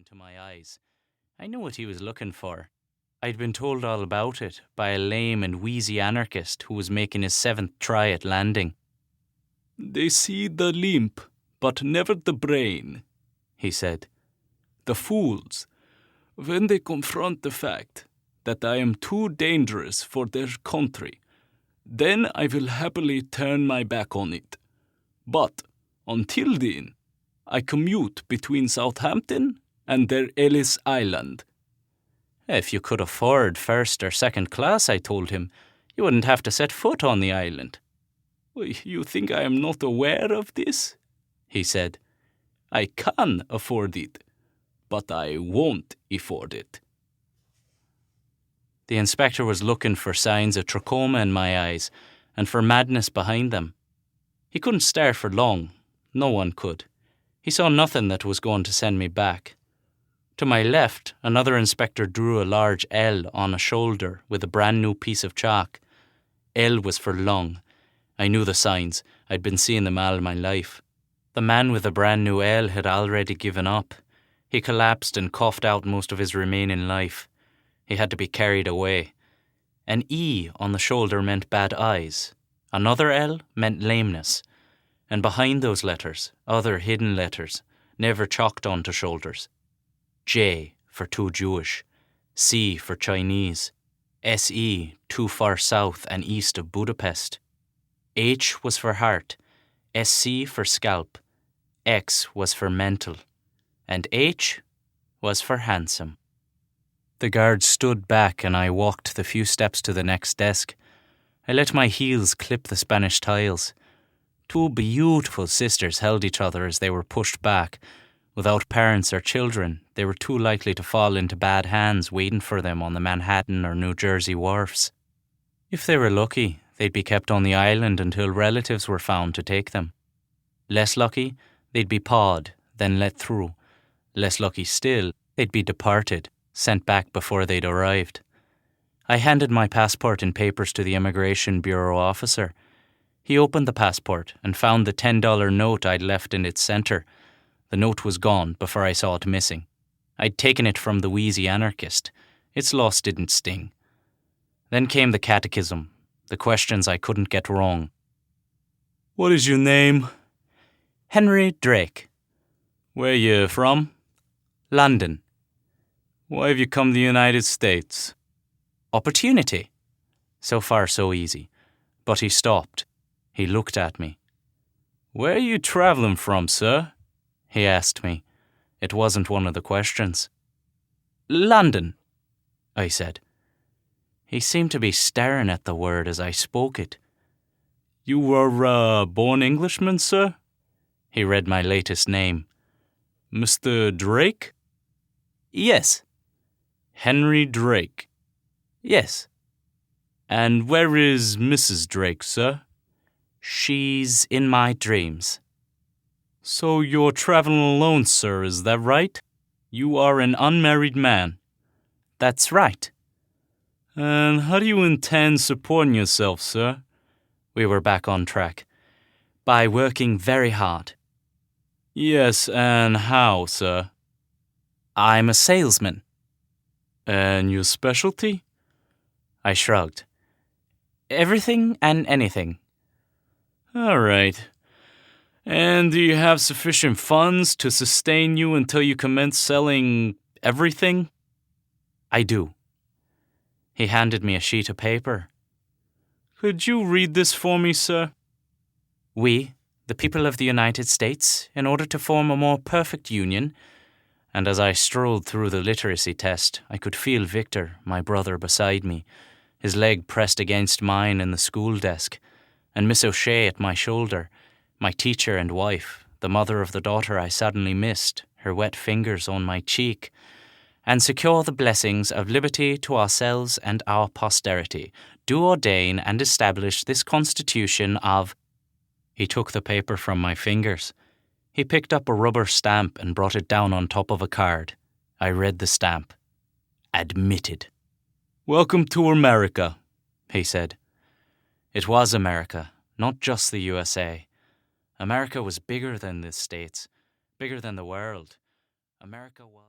into my eyes. I knew what he was looking for. I'd been told all about it by a lame and wheezy anarchist who was making his 7th try at landing. "They see the limb, but never the brain," he said. "The fools, when they confront the fact that I am too dangerous for their country, then I will happily turn my back on it. But until then, I commute between Southampton and their Ellis Island." If you could afford first or second class, I told him, you wouldn't have to set foot on the island. "You think I am not aware of this?" he said. "I can afford it, but I won't afford it." The inspector was looking for signs of trachoma in my eyes and for madness behind them. He couldn't stare for long. No one could. He saw nothing that was going to send me back. To my left, another inspector drew a large L on a shoulder with a brand new piece of chalk. L was for lung. I knew the signs. I'd been seeing them all my life. The man with the brand new L had already given up. He collapsed and coughed out most of his remaining life. He had to be carried away. An E on the shoulder meant bad eyes. Another L meant lameness. And behind those letters, other hidden letters, never chalked onto shoulders. J for too Jewish, C for Chinese, SE too far south and east of Budapest. H was for heart, SC for scalp, X was for mental, and H was for handsome. The guard stood back and I walked the few steps to the next desk. I let my heels clip the Spanish tiles. 2 beautiful sisters held each other as they were pushed back. Without parents or children, they were too likely to fall into bad hands waiting for them on the Manhattan or New Jersey wharfs. If they were lucky, they'd be kept on the island until relatives were found to take them. Less lucky, they'd be pawed, then let through. Less lucky still, they'd be departed, sent back before they'd arrived. I handed my passport and papers to the Immigration Bureau officer. He opened the passport and found the $10 note I'd left in its centre. The note was gone before I saw it missing. I'd taken it from the wheezy anarchist. Its loss didn't sting. Then came the catechism, the questions I couldn't get wrong. "What is your name?" Henry Drake. "Where you from?" London. "Why have you come to the United States?" Opportunity. So far, so easy. But he stopped. He looked at me. "Where are you travelling from, sir?" he asked me. It wasn't one of the questions. London, I said. He seemed to be staring at the word as I spoke it. "You were a born Englishman, sir?" He read my latest name. "Mr. Drake?" Yes. "Henry Drake?" Yes. "And where is Mrs. Drake, sir?" She's in my dreams. "So you're traveling alone, sir, is that right? You are an unmarried man." That's right. "And how do you intend supporting yourself, sir?" We were back on track. By working very hard. "Yes, and how, sir?" I'm a salesman." "And your specialty?" I shrugged. Everything and anything. "All right. And do you have sufficient funds to sustain you until you commence selling everything?" I do." He handed me a sheet of paper. "Could you read this for me, sir?" We, the people of the United States, in order to form a more perfect union, and as I strolled through the literacy test, I could feel Victor, my brother, beside me, his leg pressed against mine in the school desk, and Miss O'Shea at my shoulder, my teacher and wife, the mother of the daughter I suddenly missed, her wet fingers on my cheek, and secure the blessings of liberty to ourselves and our posterity, do ordain and establish this Constitution of... He took the paper from my fingers. He picked up a rubber stamp and brought it down on top of a card. I read the stamp. Admitted. "Welcome to America," he said. It was America, not just the USA. America was bigger than the States, bigger than the world. America was...